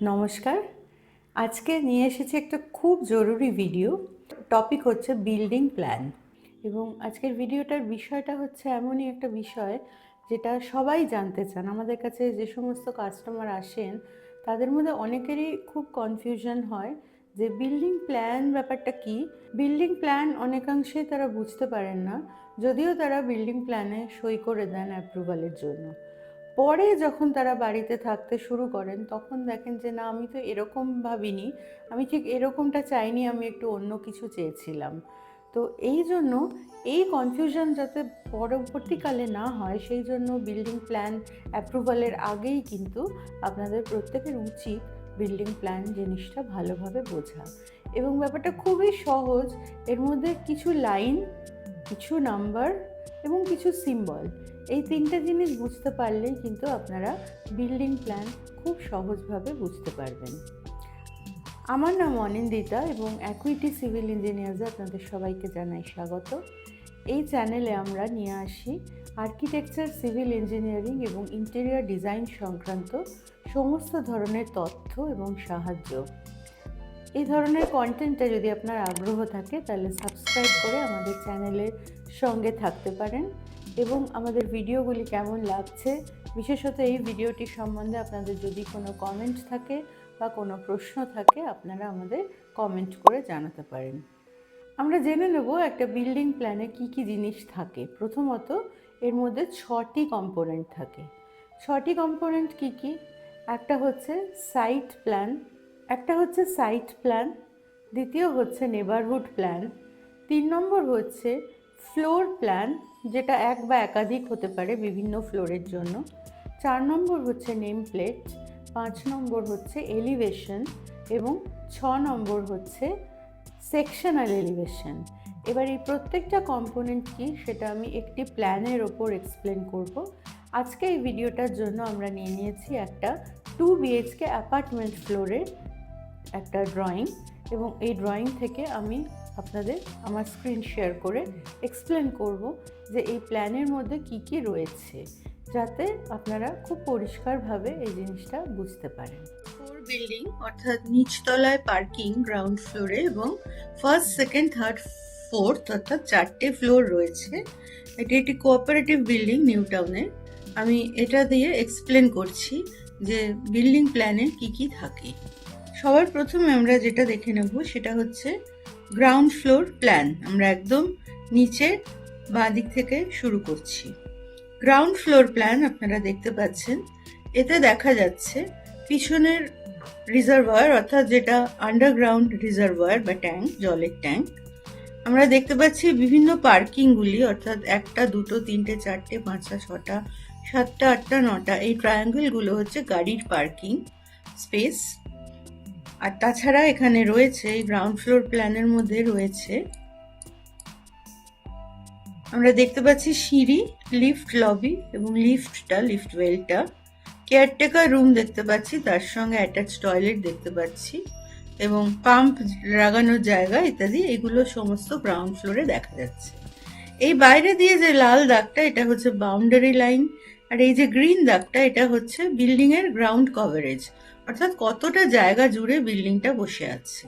নমস্কার। আজকে নিয়ে এসেছি একটা খুব জরুরি ভিডিও। টপিক হচ্ছে বিল্ডিং প্ল্যান। এবং আজকের ভিডিওটার বিষয়টা হচ্ছে এমনই একটা বিষয় যেটা সবাই জানতে চান। আমাদের কাছে যে সমস্ত কাস্টমার আসেন তাদের মধ্যে অনেকেরই খুব কনফিউশন হয় যে বিল্ডিং প্ল্যান ব্যাপারটা কি। বিল্ডিং প্ল্যান অনেকাংশেই তারা বুঝতে পারেন না, যদিও তারা বিল্ডিং প্ল্যানে সই করে দেন অ্যাপ্রুভালের জন্য। পরে যখন তারা বাড়িতে থাকতে শুরু করেন তখন দেখেন যে না, আমি তো এরকম ভাবিনি, আমি ঠিক এরকমটা চাইনি, আমি একটু অন্য কিছু চেয়েছিলাম। তো এই জন্য এই কনফিউশন যাতে পরবর্তীকালে না হয় সেই জন্য বিল্ডিং প্ল্যান অ্যাপ্রুভালের আগেই কিন্তু আপনাদের প্রত্যেকের উচিত বিল্ডিং প্ল্যান জিনিসটা ভালোভাবে বোঝা। এবং ব্যাপারটা খুবই সহজ। এর মধ্যে কিছু লাইন, কিছু নাম্বার এবং কিছু সিম্বল, এই তিনটে জিনিস বুঝতে পারলেই কিন্তু আপনারা বিল্ডিং প্ল্যান খুব সহজভাবে বুঝতে পারবেন। আমার নাম অনিন্দিতা এবং অ্যাকুইটি সিভিল ইঞ্জিনিয়ার্সে আপনাদের সবাইকে জানাই স্বাগত। এই চ্যানেলে আমরা নিয়ে আসি আর্কিটেকচার, সিভিল ইঞ্জিনিয়ারিং এবং ইন্টেরিয়র ডিজাইন সংক্রান্ত সমস্ত ধরনের তথ্য এবং সাহায্য। এই ধরনের কন্টেন্টে যদি আপনার আগ্রহ থাকে তাহলে সাবস্ক্রাইব করে আমাদের চ্যানেলের সঙ্গে থাকতে পারেন। এবং আমাদের ভিডিওগুলি কেমন লাগছে, বিশেষত এই ভিডিওটি সম্বন্ধে আপনাদের যদি কোনো কমেন্ট থাকে বা কোনো প্রশ্ন থাকে, আপনারা আমাদের কমেন্ট করে জানাতে পারেন। আমরা জেনে নেব একটা বিল্ডিং প্ল্যানে কি কি জিনিস থাকে। প্রথমত, এর মধ্যে 6টি কম্পোনেন্ট থাকে। 6টি কম্পোনেন্ট কি কি? একটা হচ্ছে সাইট প্ল্যান, দ্বিতীয় হচ্ছে নেবারহুড প্ল্যান, 3 নম্বর হচ্ছে ফ্লোর প্ল্যান, যেটা এক বা একাধিক হতে পারে বিভিন্ন ফ্লোরের জন্য, 4 নম্বর হচ্ছে নেম প্লেট, 5 নম্বর হচ্ছে এলিভেশন এবং 6 নম্বর হচ্ছে সেকশনাল এলিভেশন। এবার এই প্রত্যেকটা কম্পোনেন্ট কি সেটা আমি একটি প্ল্যানের ওপর এক্সপ্লেন করব। আজকে এই ভিডিওটার জন্য আমরা নিয়ে নিয়েছি একটা 2 BHK অ্যাপার্টমেন্ট ফ্লোরের একটা ড্রয়িং, এবং এই ড্রয়িং থেকে আমি আপনাদের আমার স্ক্রিন শেয়ার করে এক্সপ্লেন করব যে এই প্ল্যানের মধ্যে কি কি রয়েছে, যাতে আপনারা খুব পরিষ্কারভাবে এই জিনিসটা বুঝতে পারেন। 4 বিল্ডিং অর্থাৎ নিচতলায় পার্কিং গ্রাউন্ড ফ্লোরে এবং ফার্স্ট, সেকেন্ড, থার্ড, ফোর্থ অর্থাৎ 4টে ফ্লোর রয়েছে। এটি একটি কোঅপারেটিভ বিল্ডিং নিউ টাউনে। আমি এটা দিয়ে এক্সপ্লেন করছি যে বিল্ডিং প্ল্যানে কি কি থাকে। সবার প্রথমে আমরা যেটা দেখে নেব সেটা হচ্ছে গ্রাউন্ড ফ্লোর প্ল্যান। আমরা একদম নিচে বাঁ দিক থেকে শুরু করছি। গ্রাউন্ড ফ্লোর প্ল্যান আপনারা দেখতে পাচ্ছেন। এতে দেখা যাচ্ছে পিছনের রিজার্ভয়ার, অর্থাৎ যেটা আন্ডারগ্রাউন্ড রিজার্ভয়ার বা ট্যাঙ্ক, জলের ট্যাঙ্ক। আমরা দেখতে পাচ্ছি বিভিন্ন পার্কিংগুলি, অর্থাৎ 1টা, 2টো, 3টে, 4টে, 5টা, 6টা, 7টা, 8টা, 9টা, এই ট্রায়াঙ্গেলগুলো হচ্ছে গাড়ির পার্কিং স্পেস। আর তাছাড়া এখানে রয়েছে, এই গ্রাউন্ড ফ্লোর প্ল্যানের মধ্যে রয়েছে, আমরা দেখতে পাচ্ছি সিঁড়ি, লিফট লবি এবং লিফট ওয়েলটা, কেয়ারটেকার রুম দেখতে পাচ্ছি, তার সঙ্গে অ্যাটাচ টয়লেট দেখতে পাচ্ছি এবং পাম্প লাগানোর জায়গা ইত্যাদি। এগুলো সমস্ত গ্রাউন্ড ফ্লোরে দেখা যাচ্ছে। এই বাইরে দিয়ে যে লাল দাগটা, এটা হচ্ছে বাউন্ডারি লাইন, আর এই যে গ্রিন দাগটা, এটা হচ্ছে বিল্ডিং এর গ্রাউন্ড কভারেজ, অর্থাৎ কতটা জায়গা জুড়ে বিল্ডিংটা বসে আছে।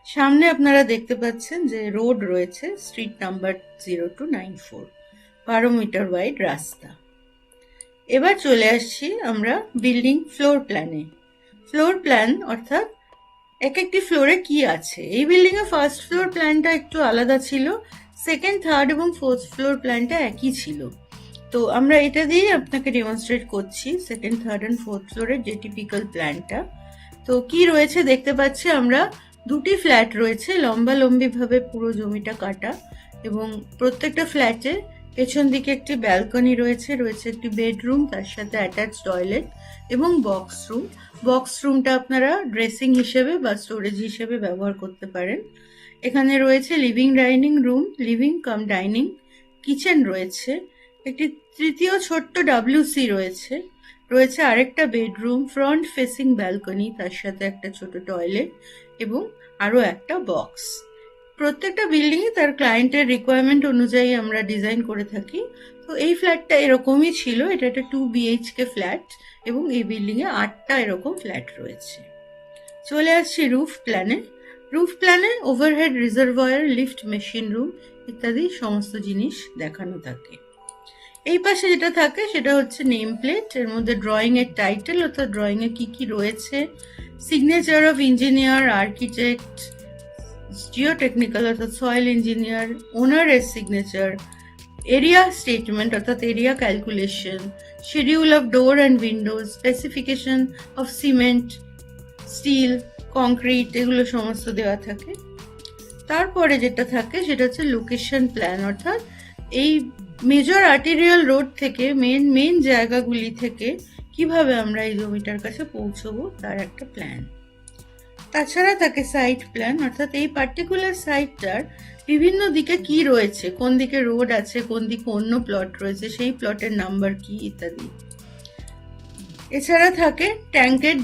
সামনে আপনারা দেখতে পাচ্ছেন যে রোড রয়েছে, স্ট্রিট নাম্বার 0294, 12 মিটার ওয়াইড রাস্তা। এবার চলে আসছি আমরা বিল্ডিং ফ্লোর প্ল্যানে। ফ্লোর প্ল্যান অর্থাৎ এক একটি ফ্লোরে কি আছে। এই বিল্ডিং এর ফার্স্ট ফ্লোর প্ল্যানটা একটু আলাদা ছিল, সেকেন্ড, থার্ড এবং ফোর্থ ফ্লোর প্ল্যানটা একই ছিল। তো আমরা এটা দিয়ে আপনাকে ডেমনস্ট্রেট করছি সেকেন্ড, থার্ড অ্যান্ড ফোর্থ ফ্লোরের যে টিপিক্যাল প্ল্যানটা। তো কি রয়েছে দেখতে পাচ্ছি আমরা, 2টি ফ্ল্যাট রয়েছে, লম্বালম্বিভাবে পুরো জমিটা কাটা, এবং প্রত্যেকটা ফ্ল্যাটে পেছন দিকে একটি ব্যালকনি রয়েছে, একটি বেডরুম, তার সাথে অ্যাটাচ টয়লেট এবং বক্স রুমটা আপনারা ড্রেসিং হিসেবে বা স্টোরেজ হিসেবে ব্যবহার করতে পারেন। এখানে রয়েছে living dining room, living cum dining, kitchen রয়েছে, একটি তৃতীয় ছোট্ট WC রয়েছে আরেকটা বেডরুম, ফ্রন্ট ফেসিং ব্যালকনি, তার সাথে একটা ছোট টয়লেট এবং আরো একটা বক্স। প্রত্যেকটা বিল্ডিং এ তার ক্লায়েন্টের রিকোয়ারমেন্ট অনুযায়ী আমরা ডিজাইন করে থাকি। তো এই ফ্ল্যাটটা এরকমই ছিল, এটা একটা 2 BHK ফ্ল্যাট এবং এই বিল্ডিং এ 8টা এরকম ফ্ল্যাট রয়েছে। চলে আসছি রুফ প্ল্যানে। রুফ প্ল্যানে ওভারহেড রিজার্ভয়ার, লিফট, মেশিন রুম ইত্যাদি সমস্ত জিনিস দেখানো থাকে। এই পাশে যেটা থাকে সেটা হচ্ছে নেম প্লেট, এর মধ্যে ড্রয়িং এর টাইটেল অর্থাৎ ড্রয়িং এ কি কি রয়েছে, signature of engineer, architect, geotechnical অর্থাৎ সয়েল ইঞ্জিনিয়ার, ওনারের সিগনেচার, এরিয়া স্টেটমেন্ট অর্থাৎ area calculation, schedule of door and windows, specification of cement, steel, concrete, এগুলো সমস্ত দেওয়া থাকে। তারপরে যেটা থাকে সেটা হচ্ছে লোকেশন প্ল্যান, অর্থাৎ এই মেজর আর্টেরিয়াল রোড থেকে মেন জায়গাগুলি থেকে কিভাবে আমরা এই জমিটার কাছে পৌঁছবো তার একটা প্ল্যান। তাছাড়া থাকে সাইট প্ল্যান, অর্থাৎ এই পার্টিকুলার সাইটটার বিভিন্ন দিকে কি রয়েছে, কোন দিকে রোড আছে, কোন দিকে অন্য প্লট রয়েছে, সেই প্লটের নাম্বার কি ইত্যাদি। এছাড়া থাকে ট্যাঙ্কের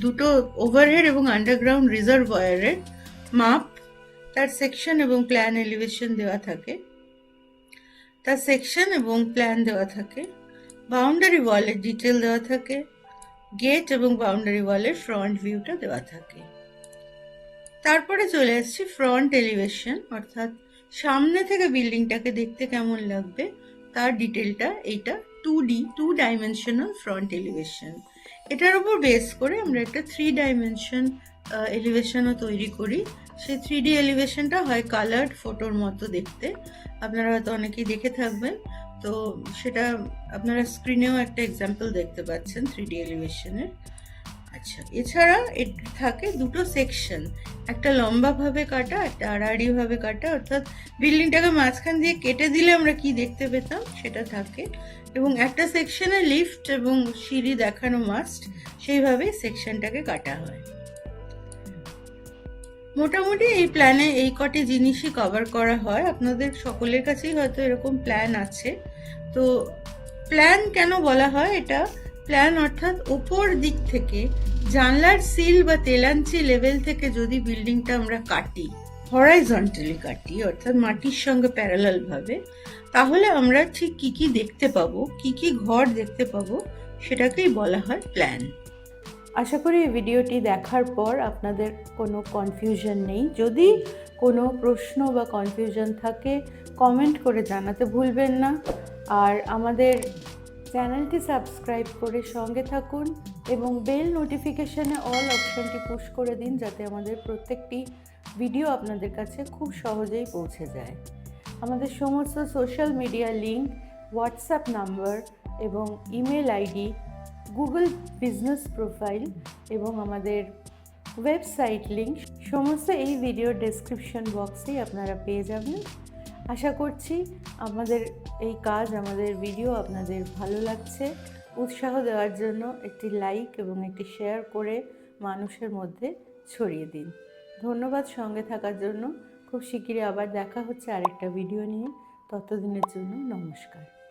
দুটো ওভারহেড এবং আন্ডারগ্রাউন্ড রিজার্ভয়ারের মাপ, তার সেকশন এবং প্ল্যান এলিভেশন দেওয়া থাকে, তার সেকশন এবং প্ল্যান দেওয়া থাকে। বাউন্ডারি ওয়ালের ডিটেল দেওয়া থাকে, গেট এবং বাউন্ডারি ওয়ালের ফ্রন্ট ভিউটা দেওয়া থাকে। তারপরে চলে আসছি ফ্রন্ট এলিভেশন, অর্থাৎ সামনে থেকে বিল্ডিংটাকে দেখতে কেমন লাগবে তার ডিটেলটা। এইটা 2D, 2 ডাইমেনশনাল ফ্রন্ট এলিভেশন। এটার উপর বেস করে আমরা একটা 3 ডাইমেনশন এলিভেশনও তৈরি করি। সেই 3D এলিভেশনটা হয় কালার্ড ফটোর মতো দেখতে, আপনারা হয়তো অনেকেই দেখে থাকবেন, তো সেটা আপনারা স্ক্রিনেও একটা এক্সাম্পল দেখতে পাচ্ছেন 3D এলিভেশনের। আচ্ছা, এছাড়া থাকে দুটো সেকশন, একটা লম্বাভাবে কাটা, একটা আড়াআড়িভাবে কাটা, অর্থাৎ বিল্ডিংটাকে মাঝখান দিয়ে কেটে দিলে আমরা কি দেখতে পেতাম সেটা থাকে, এবং একটা সেকশনে লিফট এবং সিঁড়ি দেখানো মাস্ট, সেইভাবে সেকশনটাকে কাটা হয়। মোটামুটি এই প্ল্যানে এই কটি জিনিসই কভার করা হয়। আপনাদের সকলের কাছেই হয়তো এরকম প্ল্যান আছে। তো প্ল্যান কেন বলা হয়? এটা প্ল্যান অর্থাৎ ওপর দিক থেকে জানলার সিল বা তেলাঞ্চি লেভেল থেকে যদি বিল্ডিংটা আমরা কাটি, হরাইজন্টালি কাটি অর্থাৎ মাটির সঙ্গে প্যারালাল ভাবে, তাহলে আমরা ঠিক কি কি দেখতে পাবো, কি কি ঘর দেখতে পাবো, সেটাকেই বলা হয় প্ল্যান। আশা করি এই ভিডিওটি দেখার পর আপনাদের কোনো কনফিউশন নেই। যদি কোনো প্রশ্ন বা কনফিউশন থাকে কমেন্ট করে জানাতে ভুলবেন না। আর আমাদের চ্যানেলটি সাবস্ক্রাইব করে সঙ্গে থাকুন এবং বেল নোটিফিকেশানে অল অপশনটি পুশ করে দিন, যাতে আমাদের প্রত্যেকটি ভিডিও আপনাদের কাছে খুব সহজেই পৌঁছে যায়। আমাদের সমস্ত social media link, WhatsApp number এবং email ID, Google business profile এবং আমাদের ওয়েবসাইট লিঙ্ক সমস্ত এই ভিডিওর ডেসক্রিপশন বক্সেই আপনারা পেয়ে যাবেন। আশা করছি আমাদের এই কাজ, আমাদের ভিডিও আপনাদের ভালো লাগছে। উৎসাহ দেওয়ার জন্য একটি লাইক এবং একটি শেয়ার করে মানুষের মধ্যে ছড়িয়ে দিন। ধন্যবাদ সঙ্গে থাকার জন্য। খুব শিগগিরই আবার দেখা হচ্ছে আরেকটা ভিডিও নিয়ে। ততদিনের জন্য নমস্কার।